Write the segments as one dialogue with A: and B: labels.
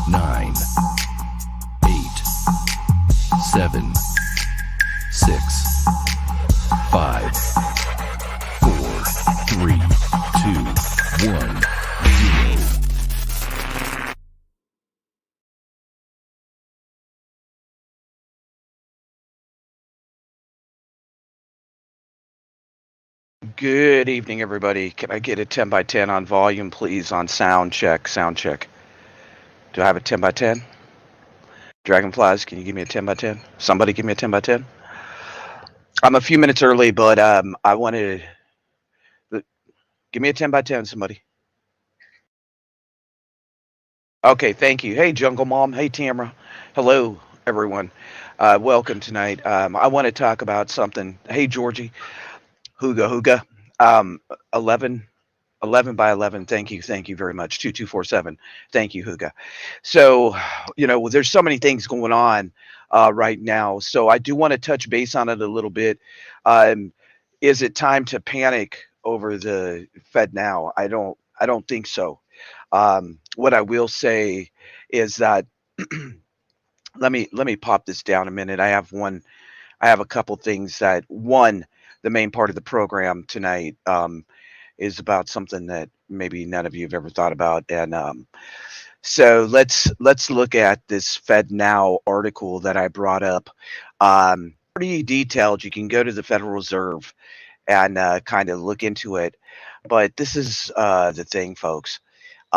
A: 9, 8, 7, 6, 5, 4, 3, 2, 1, 0.
B: Good evening, everybody. Can I get a 10 by 10 on volume, please, on sound check? Sound check. Do I have a 10 by 10? Dragonflies, can you give me a 10 by 10? Somebody give me a 10 by 10? I'm a few minutes early, but I wanted to give me a 10 by 10, somebody. Okay, thank you. Hey, Jungle Mom. Hey, Tamara. Hello, everyone. Welcome tonight. I want to talk about something. Hey, Georgie. Hooga, hooga. 11 11 by 11. Thank you very much. 2247. Thank you, Huga. So, there's so many things going on right now. So I do want to touch base on it a little bit. Um, is it time to panic over the Fed now? I don't think so. What I will say is that let me pop this down a minute. I have a couple things that one, the main part of the program tonight. Is about something that maybe none of you have ever thought about. And so let's look at this Fed Now article that I brought up. Pretty detailed. You can go to the Federal Reserve and kind of look into it. But this is the thing, folks.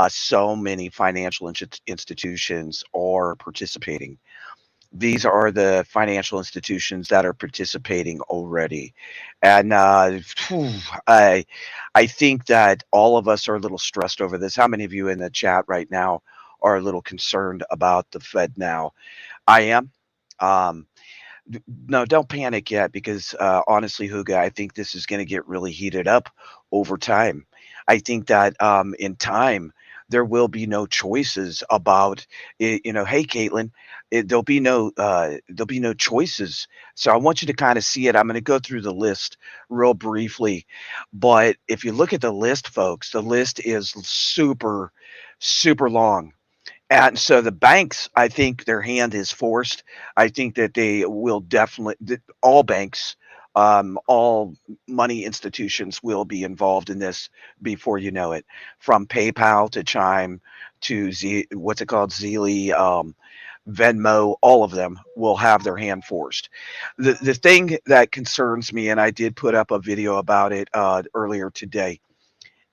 B: So many financial institutions are participating. These are the financial institutions that are participating already, and I I think that all of us are a little stressed over this. How many of you in the chat right now are a little concerned about the Fed now? I am. Um, no, don't panic yet because honestly, Huga, I think this is going to get really heated up over time. I think that in time there will be no choices about it, hey, Caitlin, there'll be no choices. So I want you to kind of see it. I'm going to go through the list real briefly, but if you look at the list, folks, the list is super, super long. And so the banks, I think their hand is forced. I think that they will definitely, that all banks, all money institutions will be involved in this before you know it. From PayPal to Chime to what's it called, Zeely, Venmo, all of them will have their hand forced. The thing that concerns me, and I did put up a video about it earlier today,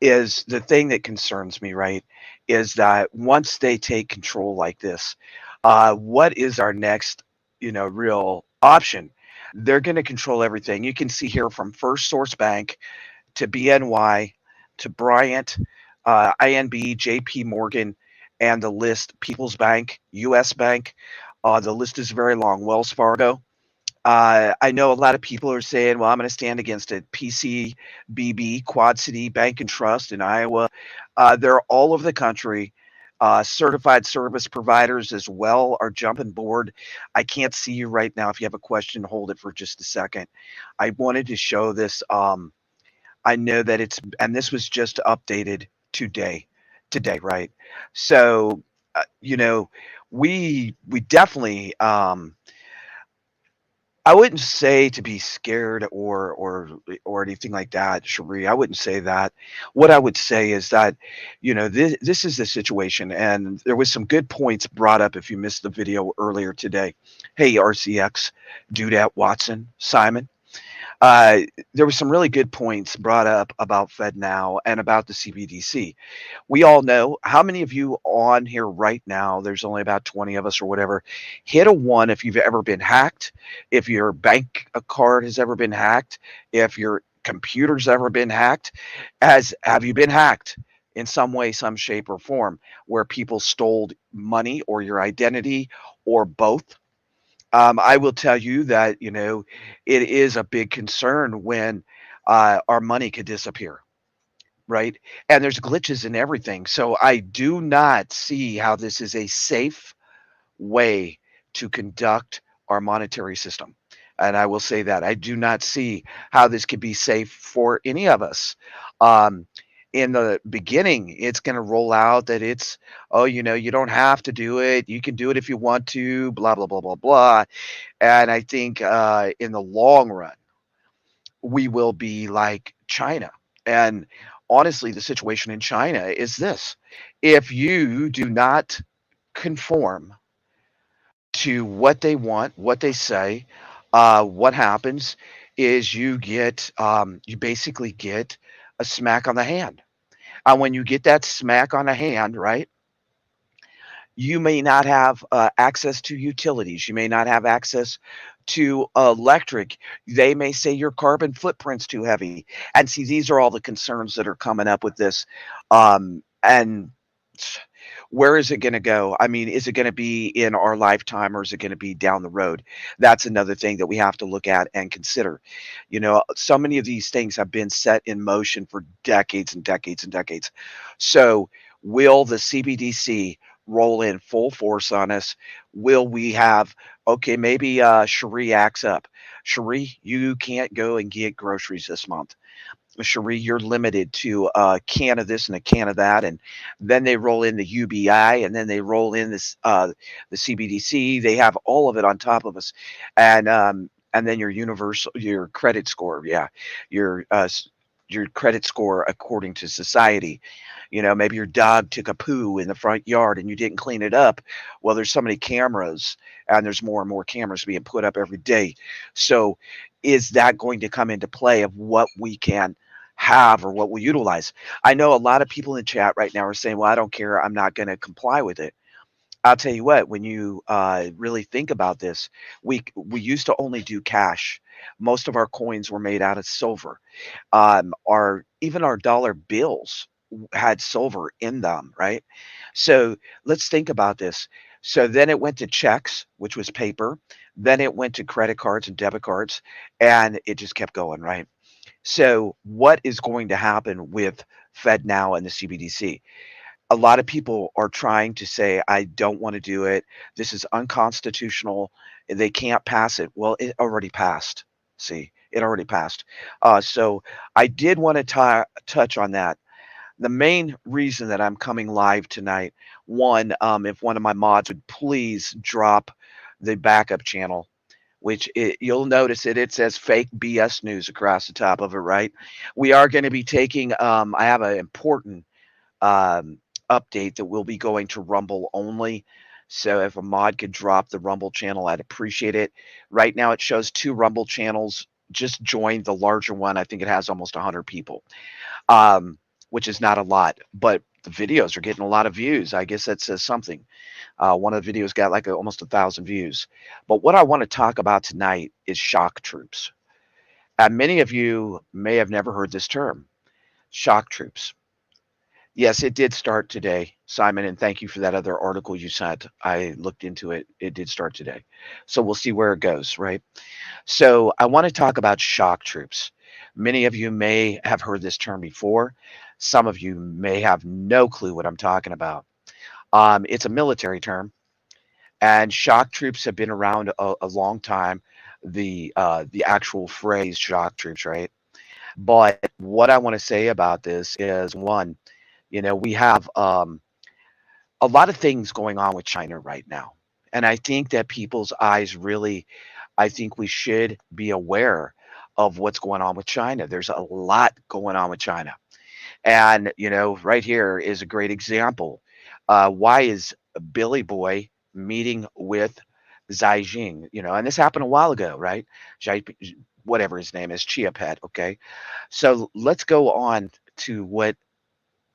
B: is the thing that concerns me, right? Is that once they take control like this, what is our next, real option? They're going to control everything. You can see here from First Source Bank to BNY to Bryant, INB, JP Morgan, and the list People's Bank, US Bank. The list is very long. Wells Fargo. I know a lot of people are saying, well, I'm going to stand against it. PCBB, Quad City Bank and Trust in Iowa. They're all over the country. Certified service providers as well are jumping board. I can't see you right now. If you have a question, hold it for just a second. I wanted to show this. I know that and this was just updated today, right? So, we definitely, I wouldn't say to be scared or anything like that, Cherie. I wouldn't say that. What I would say is that, this is the situation, and there was some good points brought up if you missed the video earlier today. Hey, RCX, Dudette Watson, Simon. Uh, there were some really good points brought up about Fed Now and about the CBDC. We all know, how many of you on here right now, there's only about 20 of us or whatever, hit a one if you've ever been hacked, if your bank card has ever been hacked, if your computer's ever been hacked. Have you been hacked in some way, some shape or form, where people stole money or your identity or both? I will tell you that, it is a big concern when our money could disappear, right? And there's glitches in everything. So I do not see how this is a safe way to conduct our monetary system. And I will say that I do not see how this could be safe for any of us. Um, in the beginning, it's going to roll out that it's, oh, you don't have to do it. You can do it if you want to, blah, blah, blah, blah, blah. And I think in the long run, we will be like China. And honestly, the situation in China is this: if you do not conform to what they want, what they say, what happens is you basically get a smack on the hand. And when you get that smack on the hand, right, you may not have access to utilities. You may not have access to electric. They may say your carbon footprint's too heavy. And see, these are all the concerns that are coming up with this. And where is it going to go? I mean, is it going to be in our lifetime or is it going to be down the road? That's another thing that we have to look at and consider. So many of these things have been set in motion for decades and decades and decades. So, will the CBDC roll in full force on us? Will we have, okay, maybe Cherie acts up. Cherie, you can't go and get groceries this month. Cherie, you're limited to a can of this and a can of that, and then they roll in the UBI, and then they roll in the CBDC. They have all of it on top of us, and then your credit score, yeah, your your credit score according to society. Maybe your dog took a poo in the front yard and you didn't clean it up. Well, there's so many cameras, and there's more and more cameras being put up every day. So, is that going to come into play of what we can have or what we utilize? I know a lot of people in chat right now are saying, well, I don't care. I'm not going to comply with it. I'll tell you what, when you really think about this, we used to only do cash. Most of our coins were made out of silver. Our even our dollar bills had silver in them, right? So let's think about this. So then it went to checks, which was paper. Then it went to credit cards and debit cards, and it just kept going, right? So what is going to happen with Fed now and the CBDC? A lot of people are trying to say, I don't want to do it. This is unconstitutional. They can't pass it. Well, it already passed. See, it already passed. So I did want to touch on that. The main reason that I'm coming live tonight, one, if one of my mods would please drop the backup channel, which you'll notice it says fake BS news across the top of it, right? We are going to be taking, I have an important um, update that will be going to Rumble only. So if a mod could drop the Rumble channel, I'd appreciate it. Right now it shows two Rumble channels. Just join the larger one. I think it has almost 100 people, um, which is not a lot, but the videos are getting a lot of views. I guess that says something. One of the videos got like almost 1,000 views. But what I want to talk about tonight is shock troops. And many of you may have never heard this term, shock troops. Yes, it did start today, Simon, and thank you for that other article you sent. I looked into it. It did start today. So we'll see where it goes, right? So I want to talk about shock troops. Many of you may have heard this term before. Some of you may have no clue what I'm talking about. It's a military term, and shock troops have been around a long time. The actual phrase shock troops, right? But what I want to say about this is one, we have a lot of things going on with China right now. And I think that people's eyes really, I think we should be aware of what's going on with China. There's a lot going on with China. And, right here is a great example. Why is Billy Boy meeting with Xi Jinping? And this happened a while ago, right? Xi, whatever his name is, Chia Pet. Okay. So let's go on to what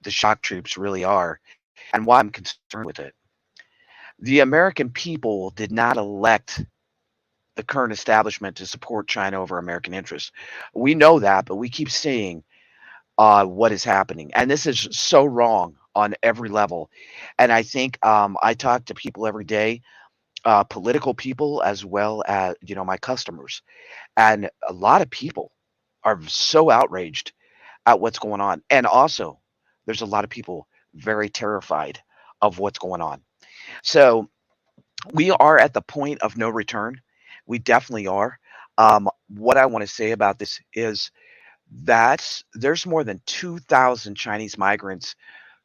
B: the shock troops really are and why I'm concerned with it. The American people did not elect the current establishment to support China over American interests. We know that, but we keep seeing what is happening. And this is so wrong on every level. And I think I talk to people every day, political people as well as, my customers. And a lot of people are so outraged at what's going on. And also, there's a lot of people very terrified of what's going on. So we are at the point of no return. We definitely are. What I want to say about this is There's more than 2,000 Chinese migrants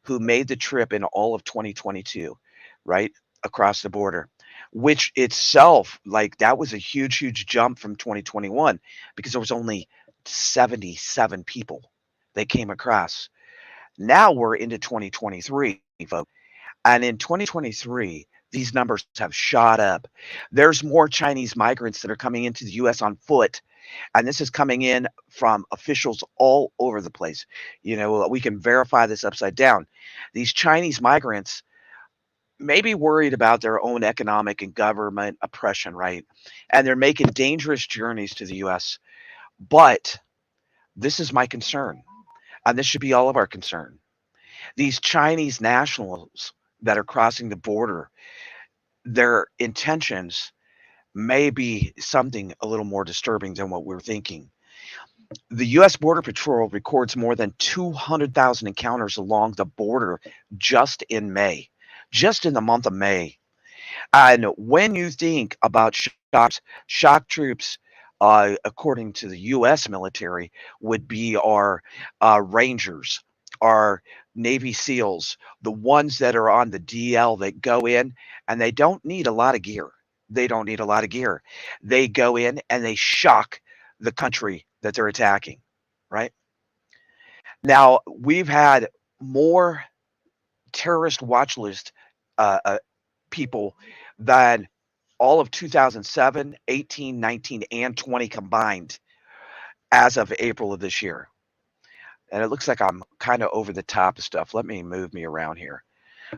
B: who made the trip in all of 2022, right? Across the border, which itself, like that was a huge, huge jump from 2021 because there was only 77 people that came across. Now we're into 2023, folks. And in 2023, these numbers have shot up. There's more Chinese migrants that are coming into the US on foot, and this is coming in from officials all over the place. We can verify this upside down. These Chinese migrants may be worried about their own economic and government oppression, right? And they're making dangerous journeys to the US. But this is my concern, and this should be all of our concern. These Chinese nationals that are crossing the border, their intentions may be something a little more disturbing than what we're thinking. The U.S. Border Patrol records more than 200,000 encounters along the border just in May, just in the month of May. And when you think about shock troops, according to the U.S. military, would be our Rangers, our Navy SEALs, the ones that are on the DL that go in and they don't need a lot of gear. They don't need a lot of gear. They go in and they shock the country that they're attacking, right? Now, we've had more terrorist watch list people than all of 2007, 18, 19, and 20 combined as of April of this year. And it looks like I'm kind of over the top of stuff. Let me move me around here.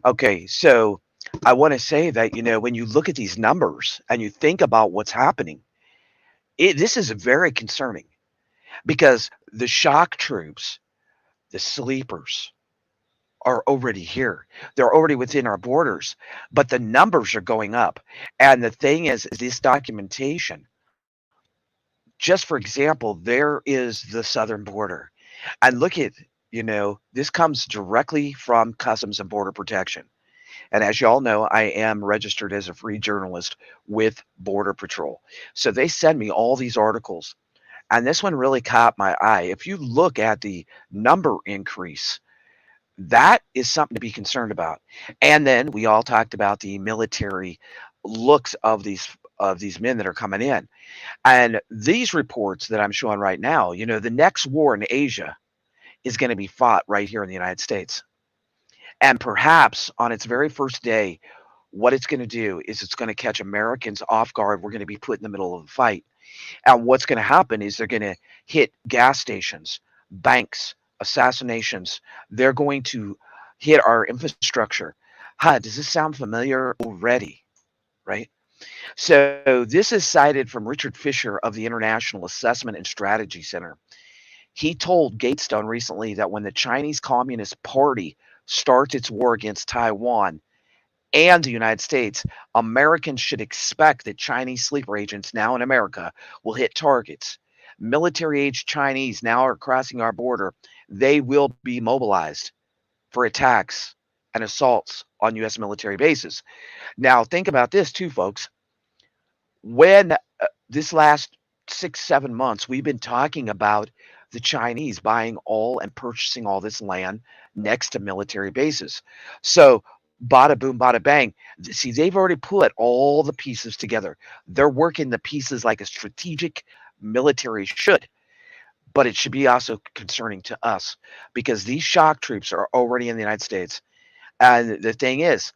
B: Okay, so I want to say that, when you look at these numbers and you think about what's happening, this is very concerning because the shock troops, the sleepers, are already here. They're already within our borders, but the numbers are going up. And the thing is this documentation. Just for example, there is the southern border. And look at, this comes directly from Customs and Border Protection. And as you all know, I am registered as a free journalist with Border Patrol. So they send me all these articles. And this one really caught my eye. If you look at the number increase, that is something to be concerned about. And then we all talked about the military looks of these men that are coming in. And these reports that I'm showing right now, the next war in Asia is going to be fought right here in the United States. And perhaps on its very first day, what it's going to do is it's going to catch Americans off guard. We're going to be put in the middle of the fight. And what's going to happen is they're going to hit gas stations, banks, assassinations. They're going to hit our infrastructure. Huh, does this sound familiar already? Right? So this is cited from Richard Fisher of the International Assessment and Strategy Center. He told Gatestone recently that when the Chinese Communist Party starts its war against Taiwan and the United States, Americans should expect that Chinese sleeper agents now in America will hit targets. Military age Chinese now are crossing our border. They will be mobilized for attacks and assaults on U.S. military bases. Now, think about this too, folks. When this last 6, 7 months, we've been talking about the Chinese buying all and purchasing all this land next to military bases. So, bada boom, bada bang. See, they've already put all the pieces together. They're working the pieces like a strategic military should. But it should be also concerning to us because these shock troops are already in the United States. And the thing is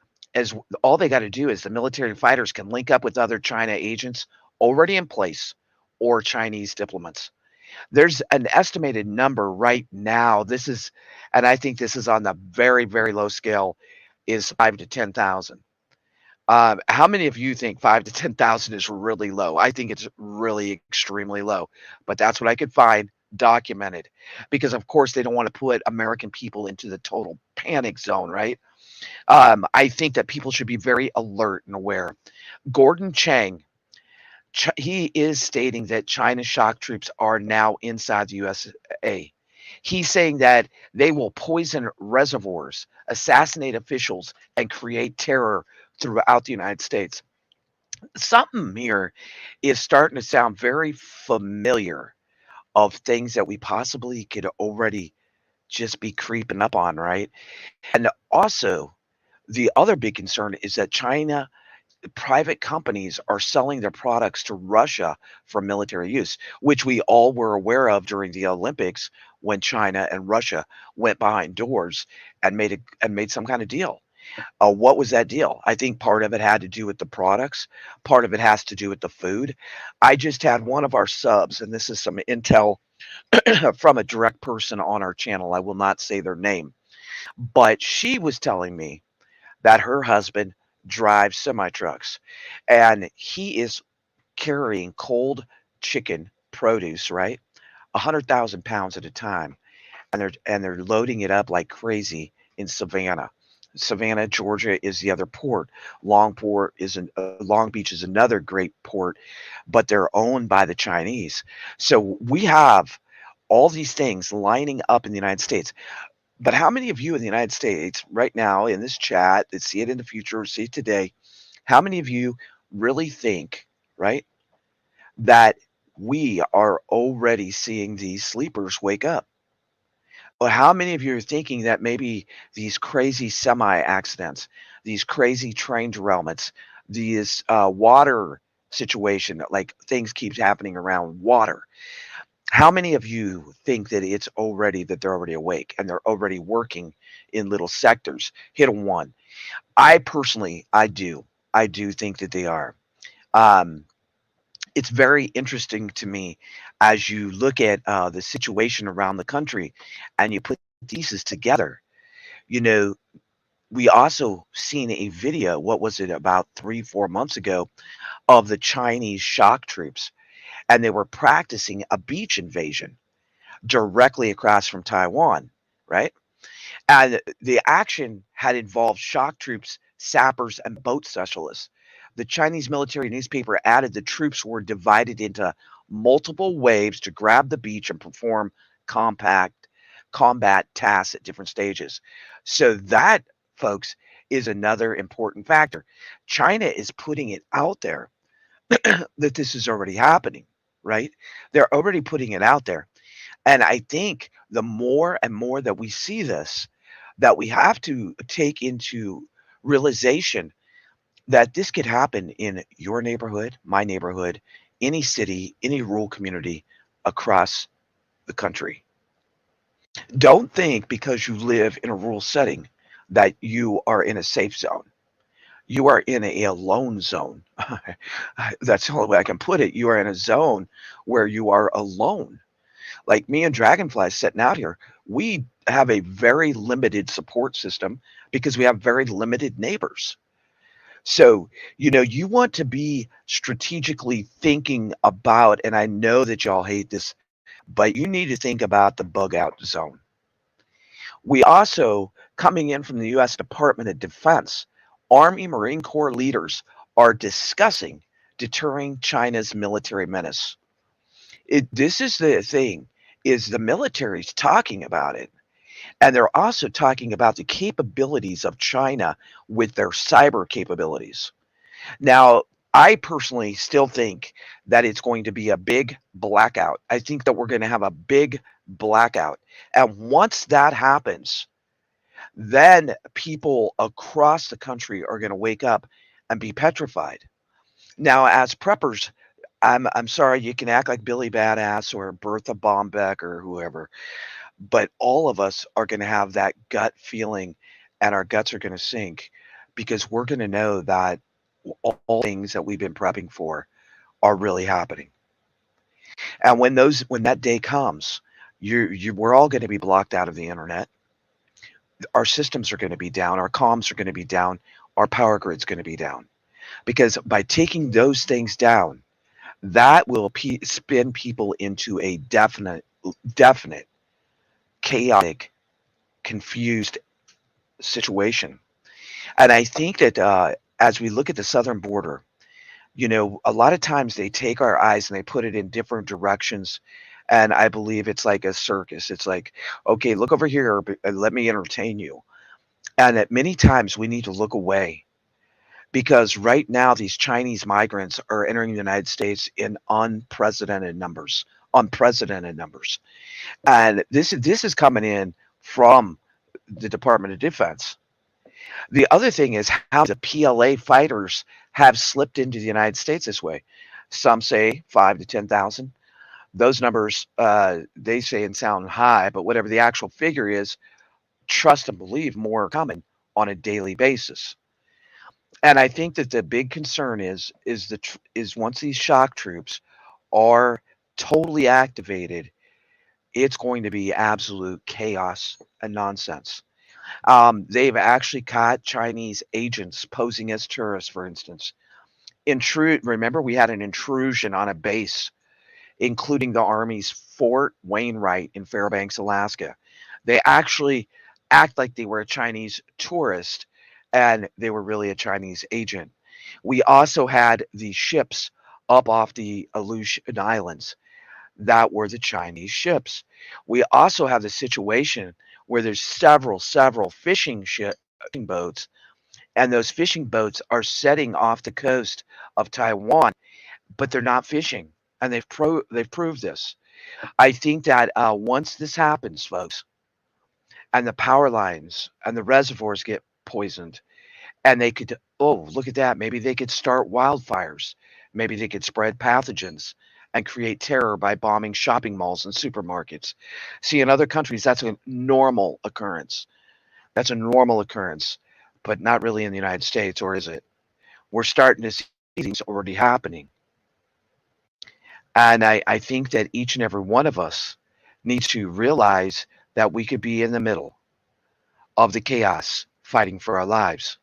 B: all they got to do is the military fighters can link up with other China agents already in place or Chinese diplomats. There's an estimated number right now. And I think this is on the very, very low scale, is 5 to 10,000. How many of you think 5 to 10,000 is really low? I think it's really extremely low, but that's what I could find documented because, of course, they don't want to put American people into the total panic zone, right? I think that people should be very alert and aware. Gordon Chang, he is stating that China's shock troops are now inside the USA. He's saying that they will poison reservoirs, assassinate officials, and create terror throughout the United States. Something here is starting to sound very familiar of things that we possibly could already just be creeping up on, right? And also, the other big concern is that China private companies are selling their products to Russia for military use, which we all were aware of during the Olympics when China and Russia went behind doors and made some kind of deal. What was that deal? I think part of it had to do with the products. Part of it has to do with the food. I just had one of our subs, and this is some intel from a direct person on our channel. I will not say their name, but she was telling me that her husband drives semi trucks and he is carrying cold chicken produce, right? 100,000 pounds at a time. And they're loading it up like crazy in Savannah. Savannah, Georgia is the other port. Long Beach is another great port, but they're owned by the Chinese. So we have all these things lining up in the United States. But how many of you in the United States right now in this chat that see it in the future, see it today, how many of you really think, right, that we are already seeing these sleepers wake up? Or how many of you are thinking that maybe these crazy semi accidents, these crazy train derailments, these water situation, like things keeps happening around water? How many of you think that they're already awake and they're already working in little sectors? Hit a one. I personally, I do. I do think that they are. Um, it's very interesting to me as you look at the situation around the country and you put pieces together. You know, we also seen a video, what was it, about 3, 4 months ago, of the Chinese shock troops, and they were practicing a beach invasion directly across from Taiwan, right? And the action had involved shock troops, sappers, and boat specialists. The Chinese military newspaper added the troops were divided into multiple waves to grab the beach and perform compact combat tasks at different stages. So that, folks, is another important factor. China is putting it out there that this is already happening, right? They're already putting it out there. And I think the more and more that we see this, that we have to take into realization that this could happen in your neighborhood, my neighborhood, any city, any rural community across the country. Don't think because you live in a rural setting that you are in a safe zone. You are in a alone zone. That's the only way I can put it. You are in a zone where you are alone. Like me and Dragonfly sitting out here, we have a very limited support system because we have very limited neighbors. So, you want to be strategically thinking about, and I know that y'all hate this, but you need to think about the bug out zone. We also, coming in from the U.S. Department of Defense, Army Marine Corps leaders are discussing deterring China's military menace. This is the thing, is the military's talking about it. And they're also talking about the capabilities of China with their cyber capabilities. Now, I personally still think that it's going to be a big blackout. I think that we're going to have a big blackout. And once that happens, then people across the country are going to wake up and be petrified. Now, as preppers, I'm sorry, you can act like Billy Badass or Bertha Bombeck or whoever, but all of us are going to have that gut feeling and our guts are going to sink because we're going to know that all things that we've been prepping for are really happening. And when that day comes, we're all going to be blocked out of the internet. Our systems are going to be down, our comms are going to be down, our power grid's going to be down. Because by taking those things down, that will spin people into a definite chaotic, confused situation. And I think that as we look at the southern border, a lot of times they take our eyes and they put it in different directions. And I believe it's like a circus. It's like, okay, look over here, let me entertain you. And that many times we need to look away because right now these Chinese migrants are entering the United States in unprecedented numbers, and this is coming in from the Department of Defense. The other thing is how the PLA fighters have slipped into the United States this way. Some say 5 to 10,000. Those numbers, they say and sound high, but whatever the actual figure is, trust and believe more are coming on a daily basis. And I think that the big concern is once these shock troops are totally activated, it's going to be absolute chaos and nonsense. They've actually caught Chinese agents posing as tourists, for instance. Remember, we had an intrusion on a base, including the Army's Fort Wainwright in Fairbanks, Alaska. They actually act like they were a Chinese tourist and they were really a Chinese agent. We also had the ships up off the Aleutian Islands that were the Chinese ships. We also have the situation where there's several fishing boats, and those fishing boats are setting off the coast of Taiwan, but they're not fishing, and they've proved this. I think that once this happens, folks, and the power lines and the reservoirs get poisoned, and they could, oh, look at that, maybe they could start wildfires, maybe they could spread pathogens and create terror by bombing shopping malls and supermarkets. See, in other countries, that's a normal occurrence. That's a normal occurrence, but not really in the United States, or is it? We're starting to see things already happening. And I think that each and every one of us needs to realize that we could be in the middle of the chaos fighting for our lives.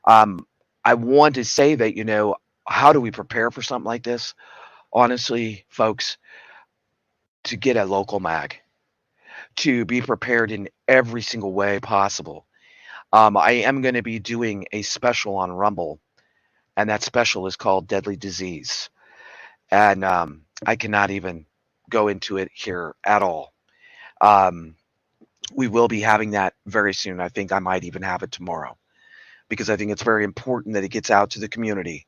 B: Um, I want to say that, how do we prepare for something like this? Honestly, folks, to get a local mag, to be prepared in every single way possible. I am going to be doing a special on Rumble, and that special is called Deadly Disease. And I cannot even go into it here at all. Um, we will be having that very soon. I think I might even have it tomorrow because I think it's very important that it gets out to the community.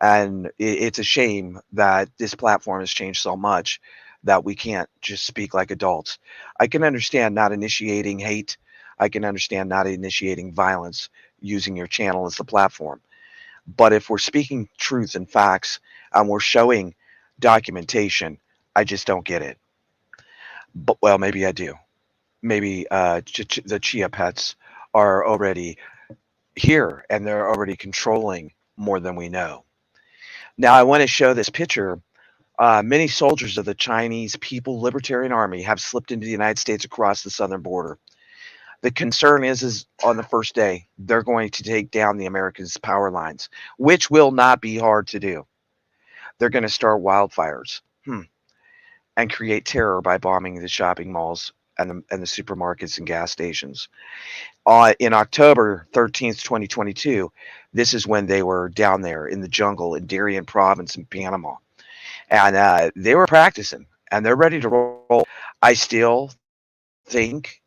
B: And it's a shame that this platform has changed so much that we can't just speak like adults. I can understand not initiating hate. I can understand not initiating violence using your channel as the platform. But if we're speaking truth and facts and we're showing documentation, I just don't get it. But well, maybe I do. Maybe the Chia pets are already here and they're already controlling more than we know. Now, I want to show this picture. Many soldiers of the Chinese People Libertarian Army have slipped into the United States across the southern border. The concern is on the first day, they're going to take down the Americans' power lines, which will not be hard to do. They're going to start wildfires and create terror by bombing the shopping malls and the supermarkets and gas stations. In October 13th, 2022, this is when they were down there in the jungle in Darien Province in Panama. And they were practicing and they're ready to roll. I still think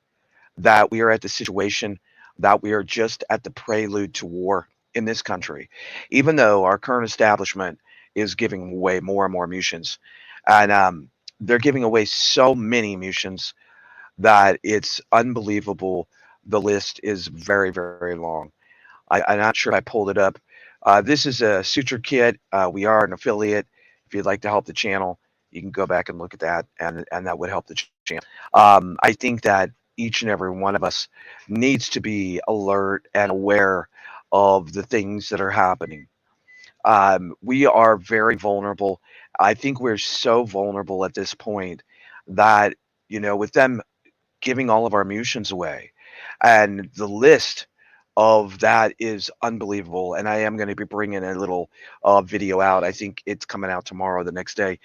B: that we are at the situation that we are just at the prelude to war in this country, even though our current establishment is giving away more and more munitions. And they're giving away so many munitions that it's unbelievable. The list is very, very long. I'm not sure if I pulled it up. This is a suture kit. We are an affiliate. If you'd like to help the channel, you can go back and look at that, and that would help the channel. I think that each and every one of us needs to be alert and aware of the things that are happening. We are very vulnerable. I think we're so vulnerable at this point that, with them giving all of our munitions away, and the list of that is unbelievable. And I am going to be bringing a little video out. I think it's coming out tomorrow, the next day.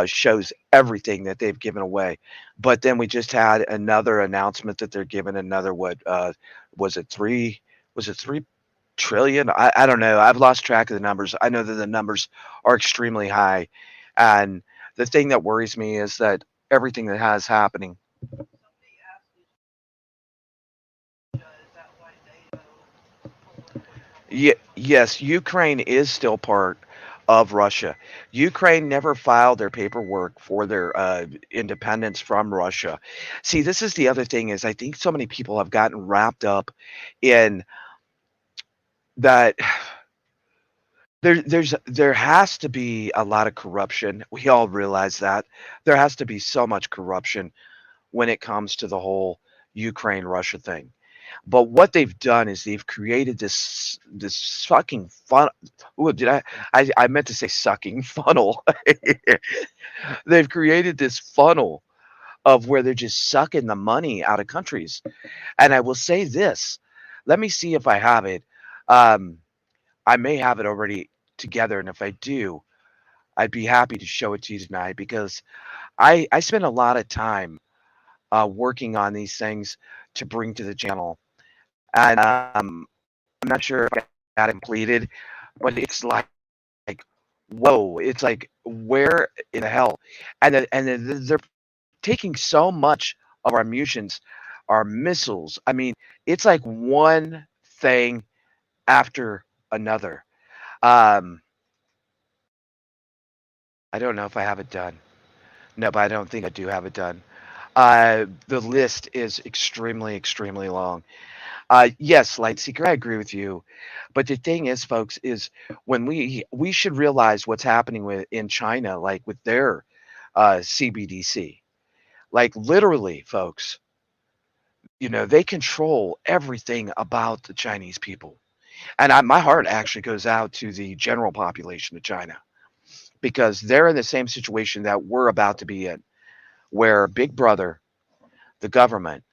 B: Shows everything that they've given away. But then we just had another announcement that they're giving another, what was it, 3 trillion? I don't know. I've lost track of the numbers. I know that the numbers are extremely high. And the thing that worries me is that everything that has happening. Yes, Ukraine is still part of Russia. Ukraine never filed their paperwork for their independence from Russia. See, this is the other thing is I think so many people have gotten wrapped up in that there has to be a lot of corruption. We all realize that. There has to be so much corruption when it comes to the whole Ukraine Russia thing. But what they've done is they've created this fucking fun. Ooh, I meant to say sucking funnel. They've created this funnel of where they're just sucking the money out of countries. And I will say this. Let me see if I have it. Um, I may have it already together, and if I do, I'd be happy to show it to you tonight because I spend a lot of time working on these things to bring to the channel. And I'm not sure if I got it completed, but it's like whoa, it's like where in the hell? And they're taking so much of our munitions, our missiles. I mean, it's like one thing after another. Um, I don't know if I have it done. No, but I don't think I do have it done. The list is extremely, extremely long. Yes, Lightseeker, I agree with you. But the thing is, folks, is when we should realize what's happening with in China, like with their CBDC. Like literally, folks, they control everything about the Chinese people. And my heart actually goes out to the general population of China because they're in the same situation that we're about to be in, where Big Brother, the government,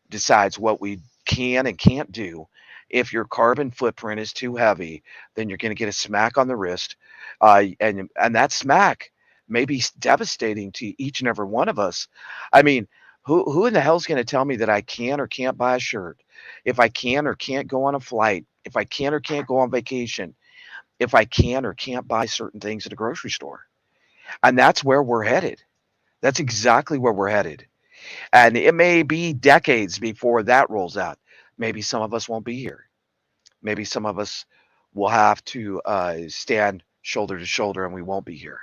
B: decides what we can and can't do. If your carbon footprint is too heavy, then you're going to get a smack on the wrist, and that smack may be devastating to each and every one of us. I mean, who in the hell's going to tell me that I can or can't buy a shirt, if I can or can't go on a flight, if I can or can't go on vacation, if I can or can't buy certain things at a grocery store? And that's where we're headed. That's exactly where we're headed. And it may be decades before that rolls out. Maybe some of us won't be here. Maybe some of us will have to stand shoulder to shoulder and we won't be here.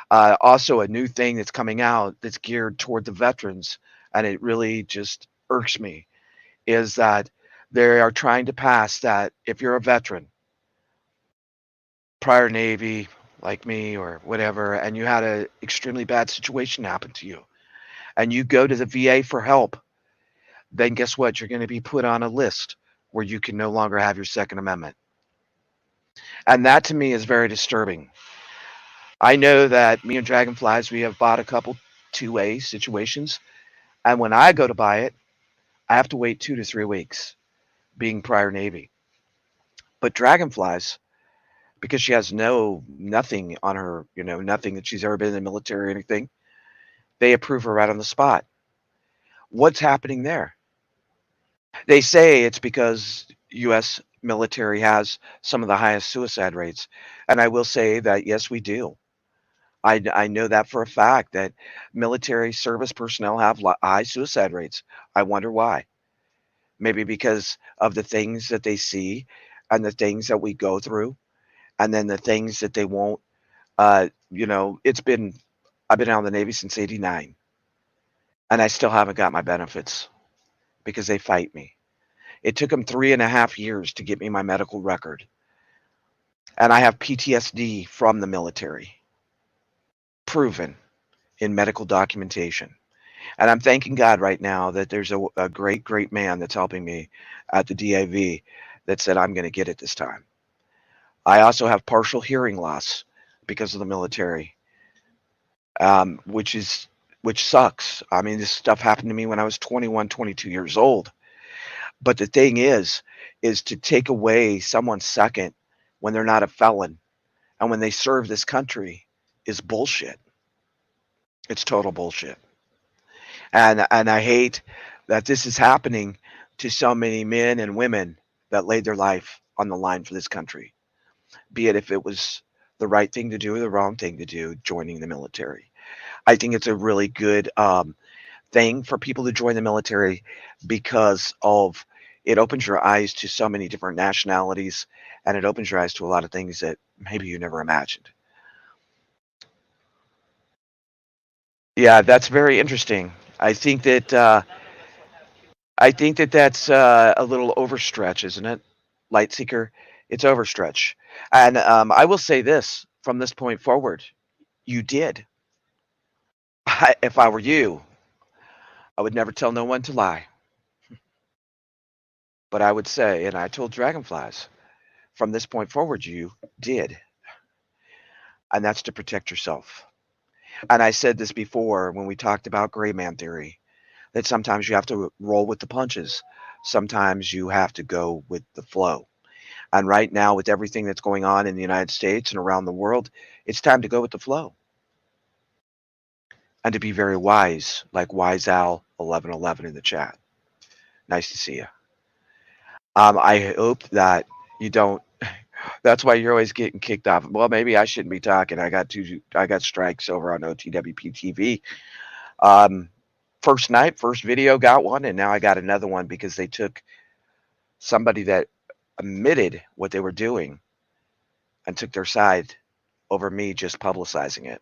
B: Also, a new thing that's coming out that's geared toward the veterans, and it really just irks me, is that they are trying to pass that if you're a veteran, prior Navy, like me or whatever, and you had an extremely bad situation happen to you, and you go to the VA for help, then guess what? You're going to be put on a list where you can no longer have your Second Amendment. And that to me is very disturbing. I know that me and Dragonflies, we have bought a couple two-way situations. And when I go to buy it, I have to wait 2 to 3 weeks, being prior Navy. But Dragonflies, because she has nothing on her, nothing that she's ever been in the military or anything, they approve her right on the spot. What's happening there? They say it's because U.S. military has some of the highest suicide rates. And I will say that, yes, we do. I know that for a fact that military service personnel have high suicide rates. I wonder why. Maybe because of the things that they see and the things that we go through, and then the things that they won't. I've been out of the Navy since '89, and I still haven't got my benefits because they fight me. It took them 3.5 years to get me my medical record. And I have PTSD from the military, proven in medical documentation. And I'm thanking God right now that there's a great, great man that's helping me at the DIV that said I'm going to get it this time. I also have partial hearing loss because of the military, which sucks. I mean, this stuff happened to me when I was 21, 22 years old. But the thing is to take away someone's second when they're not a felon and when they serve this country is bullshit. It's total bullshit. And I hate that this is happening to so many men and women that laid their life on the line for this country, be it if it was the right thing to do or the wrong thing to do, joining the military. I think it's a really good thing for people to join the military because of It opens your eyes to so many different nationalities, and it opens your eyes to a lot of things that maybe you never imagined. Yeah, that's very interesting. I think that that's a little overstretch, isn't it? Lightseeker, it's overstretch. And I will say this from this point forward, you did. If I were you, I would never tell no one to lie. But I would say, and I told Dragonflies, from this point forward, you did. And that's to protect yourself. And I said this before when we talked about gray man theory, that sometimes you have to roll with the punches. Sometimes you have to go with the flow. And right now, with everything that's going on in the United States and around the world, it's time to go with the flow and to be very wise, like Wise Al 1111 in the chat. Nice to see you. I hope that you don't. That's why you're always getting kicked off. Well, maybe I shouldn't be talking. I got strikes over on OTWP TV. Um, first night, first video got one, and now I got another one because they took somebody that admitted what they were doing and took their side over me just publicizing it.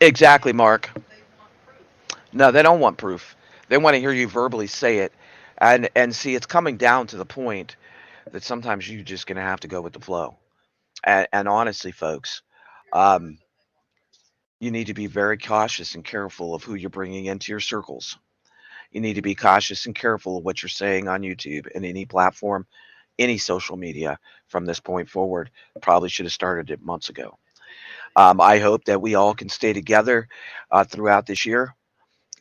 B: Exactly, Mark. No, they don't want proof. They want to hear you verbally say it. And see, it's coming down to the point that sometimes you're just going to have to go with the flow. And honestly, folks, um, you need to be very cautious and careful of who you're bringing into your circles. You need to be cautious and careful of what you're saying on YouTube and any platform, any social media from this point forward. Probably should have started it months ago. I hope that we all can stay together throughout this year,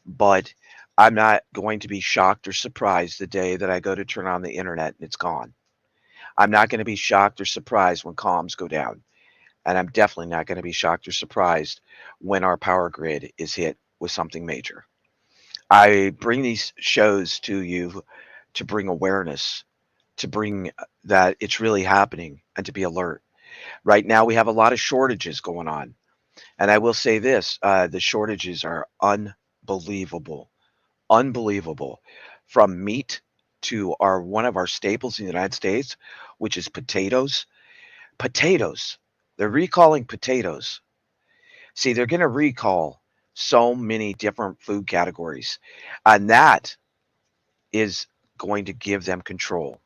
B: but I'm not going to be shocked or surprised the day that I go to turn on the internet and it's gone. I'm not going to be shocked or surprised when comms go down. And I'm definitely not going to be shocked or surprised when our power grid is hit with something major. I bring these shows to you to bring awareness, to bring that it's really happening and to be alert. Right now, we have a lot of shortages going on. And I will say this the shortages are unbelievable, unbelievable. From meat to our one of our staples in the United States, which is potatoes. Potatoes. They're recalling potatoes. See, they're going to recall so many different food categories, and that is going to give them control.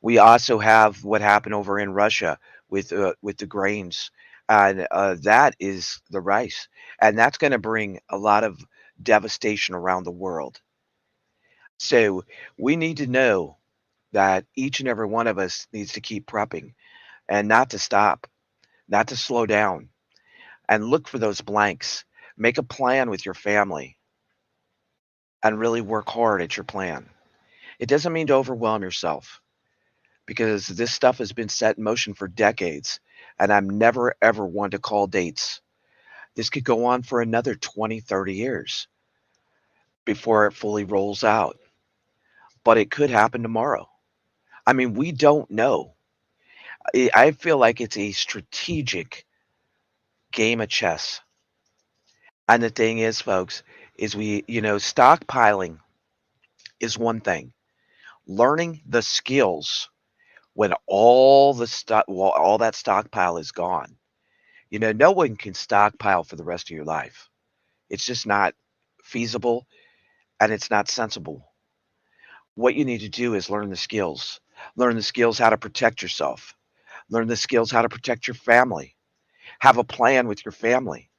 B: We also have what happened over in Russia with the grains, and that is the rice, and that's going to bring a lot of devastation around the world. So we need to know that each and every one of us needs to keep prepping and not to stop, not to slow down, and look for those blanks. Make a plan with your family and really work hard at your plan. It doesn't mean to overwhelm yourself because this stuff has been set in motion for decades, and I'm never ever one to call dates. This could go on for another 20, 30 years before it fully rolls out, but it could happen tomorrow. I mean, we don't know. I feel like it's a strategic game of chess. And the thing is, folks, is stockpiling is one thing. Learning the skills when all the stuff, all that stockpile is gone. No one can stockpile for the rest of your life. It's just not feasible and it's not sensible. What you need to do is learn the skills. Learn the skills how to protect yourself. Learn the skills how to protect your family. Have a plan with your family.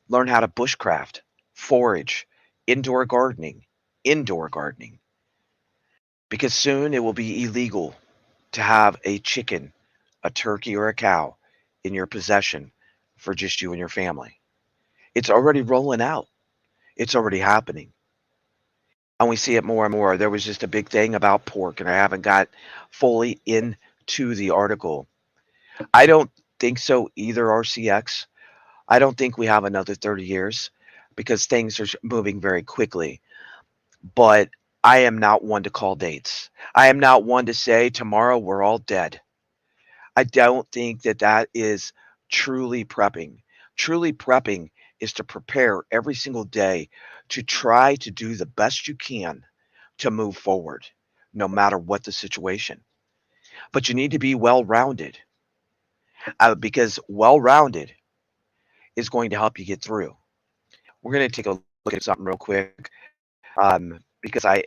B: Learn how to bushcraft, forage, indoor gardening, indoor gardening. Because soon it will be illegal to have a chicken, a turkey, or a cow in your possession for just you and your family. It's already rolling out. It's already happening. And we see it more and more. There was just a big thing about pork, and I haven't got fully into the article. I don't think so either, RCX. I don't think we have another 30 years because things are moving very quickly. But I am not one to call dates. I am not one to say tomorrow we're all dead. I don't think that that is truly prepping. Truly prepping is to prepare every single day to try to do the best you can to move forward, no matter what the situation. But you need to be well rounded because well rounded is going to help you get through. We're going to take a look at something real quick because I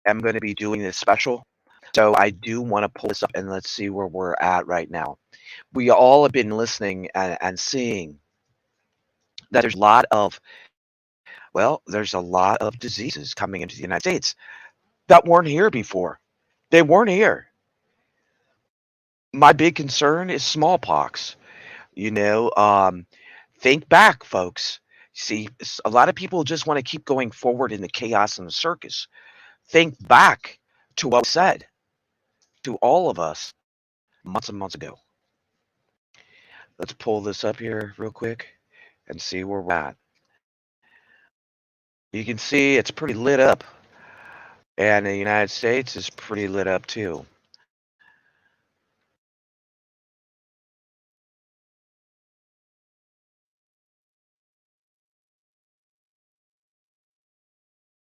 B: am going to be doing this special. So I do want to pull this up and let's see where we're at right now. We all have been listening and seeing that there's a lot of, well, there's a lot of diseases coming into the United States that weren't here before. They weren't here. My big concern is smallpox. You know, think back, folks. See, a lot of people just want to keep going forward in the chaos and the circus. Think back to what was said to all of us months and months ago. Let's pull this up here real quick and see where we're at. You can see it's pretty lit up, and the United States is pretty lit up too.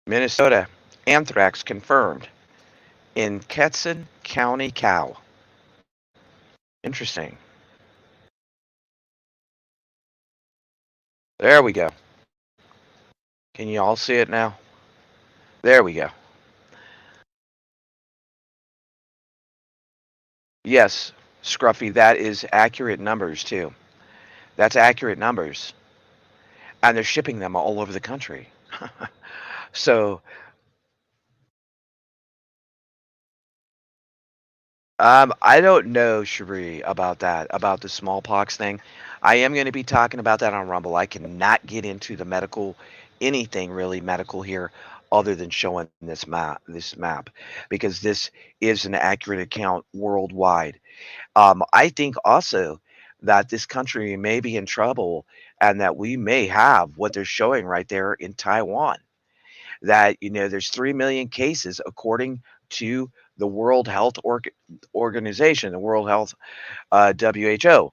B: Minnesota, anthrax confirmed in Ketson County cow. Interesting. There we go. Can you all see it now? There we go. Yes, Scruffy, that is accurate numbers too. That's accurate numbers. And they're shipping them all over the country. So, I don't know, Cherie, about that, about the smallpox thing. I am going to be talking about that on Rumble. I cannot get into the medical, anything really medical here, other than showing this map, because this is an accurate account worldwide. I think also that this country may be in trouble, and that we may have what they're showing right there in Taiwan. That there's 3 million cases according to the World Health Organization, the World Health WHO.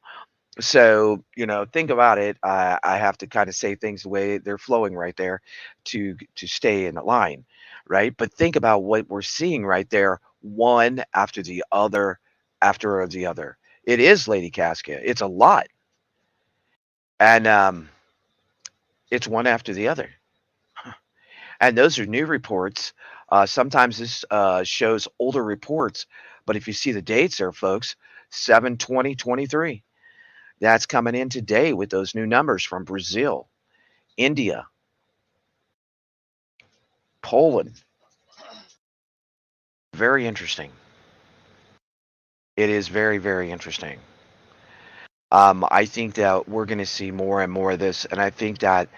B: So think about it. I have to kind of say things the way they're flowing right there to stay in line, right? But think about what we're seeing right there, one after the other, after the other. It is Lady Casca. It's a lot, and it's one after the other. And those are new reports. Sometimes this shows older reports, but if you see the dates there, folks, 7/20/23. That's coming in today with those new numbers from Brazil, India, Poland. Very interesting. It is very, very interesting. I think that we're going to see more and more of this, and I think that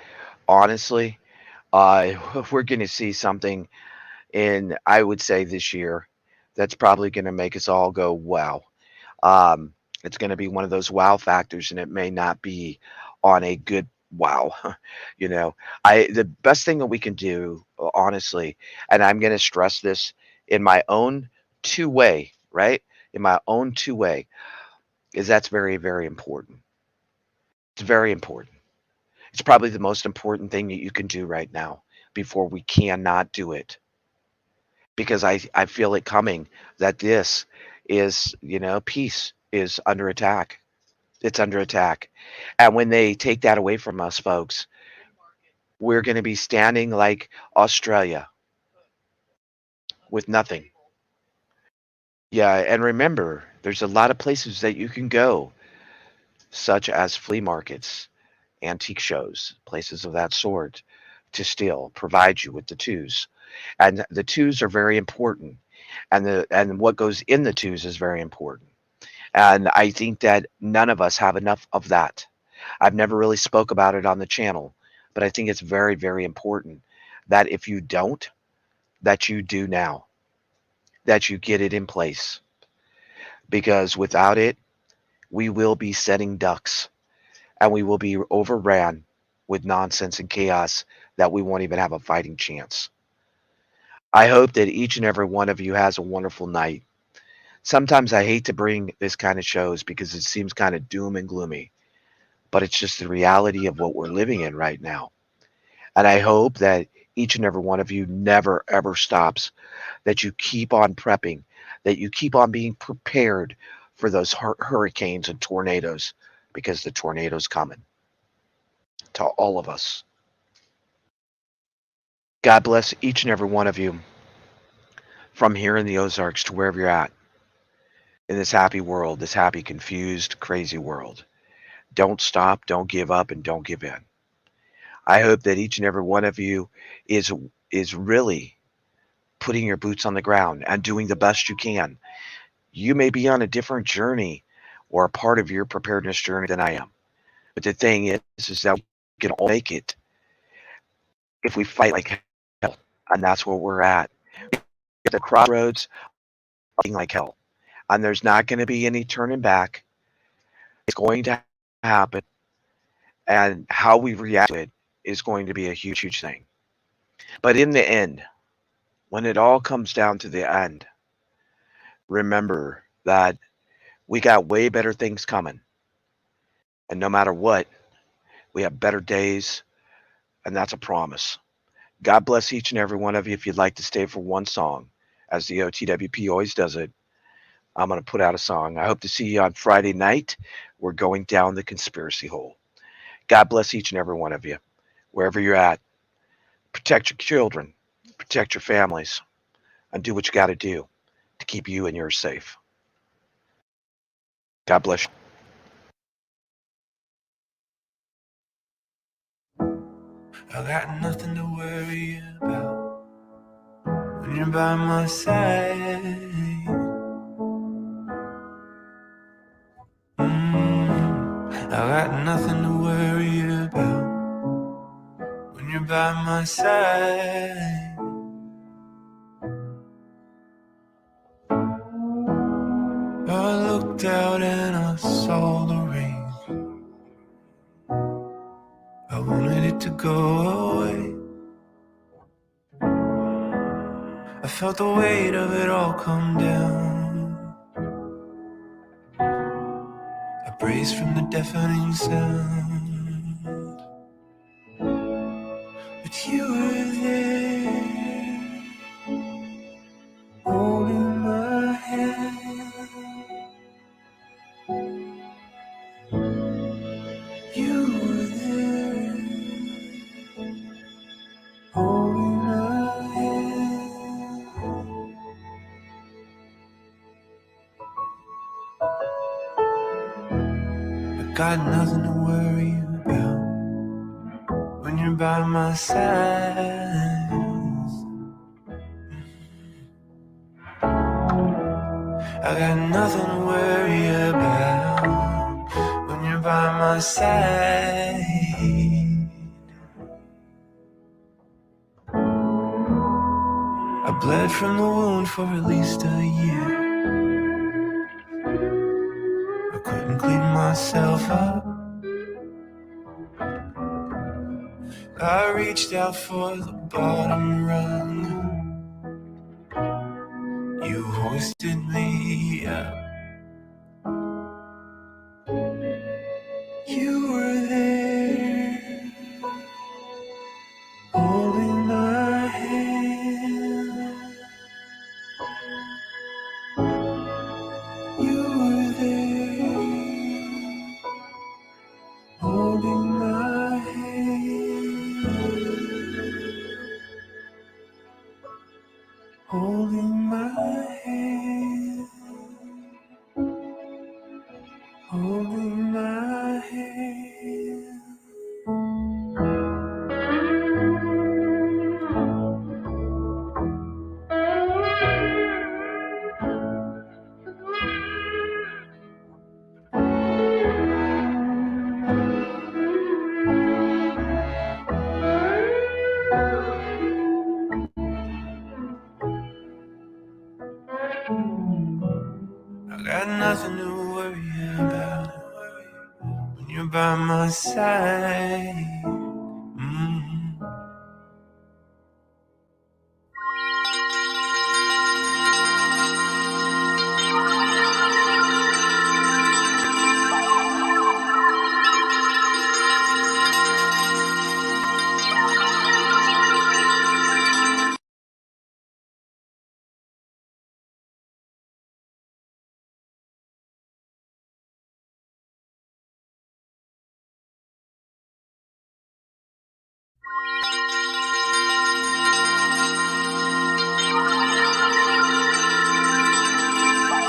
B: honestly, we're going to see something in, I would say, this year that's probably going to make us all go, wow. Um, it's going to be one of those wow factors, and it may not be on a good wow. you know, the best thing that we can do, honestly, and I'm going to stress this in my own two-way, right? In my own two-way, is that's very, very important. It's very important. It's probably the most important thing that you can do right now before we cannot do it, because I feel it coming that this is, peace is under attack. It's under attack. And when they take that away from us, folks, we're going to be standing like Australia with nothing. Yeah, and remember, there's a lot of places that you can go, such as flea markets, antique shows, places of that sort, to still provide you with the twos. And the twos are very important. And what goes in the twos is very important. And I think that none of us have enough of that. I've never really spoke about it on the channel, but I think it's very, very important that if you don't, that you do now, that you get it in place. Because without it, we will be setting ducks and we will be overran with nonsense and chaos that we won't even have a fighting chance. I hope that each and every one of you has a wonderful night. Sometimes I hate to bring this kind of shows because it seems kind of doom and gloomy. but it's just the reality of what we're living in right now. And I hope that each and every one of you never ever stops, that you keep on prepping, that you keep on being prepared for those hurricanes and tornadoes, because the tornado's coming to all of us. God bless each and every one of you from here in the Ozarks to wherever you're at in this happy world, this happy, confused, crazy world. Don't stop, don't give up, and don't give in. I hope that each and every one of you is really putting your boots on the ground and doing the best you can. You may be on a different journey or a part of your preparedness journey than I am. But the thing is that we can all make it if we fight like hell. And that's where we're at. At the crossroads, fighting like hell. And there's not going to be any turning back. It's going to happen. And how we react to it is going to be a huge, huge thing. But in the end, when it all comes down to the end, remember that we got way better things coming. And no matter what, we have better days, and that's a promise. God bless each and every one of you. If you'd like to stay for one song, as the OTWP always does it, I'm going to put out a song. I hope to see you on Friday night. We're going down the conspiracy hole. God bless each and every one of you, wherever you're at. Protect your children, protect your families, and do what you got to do to keep you and yours safe. God bless you.
C: I got nothing to worry about when you're by my side. I got nothing to worry about when you're by my side. I looked out and I saw the rain. I wanted it to go away. I felt the weight of it all come down. I braced from the deafening sound, but you were there, holding my hand. You were there, holding my hand. I got nothing to worry about when you're by my side. I got nothing to worry about when you're by my side. I bled from the wound for at least a year. I couldn't clean myself up. I reached out for the bottom rung. You hoisted me up. You were there, holding my hand. You were there, holding my hand. Holding my hand. Holding my hand. I got nothing to worry about when you're by my side.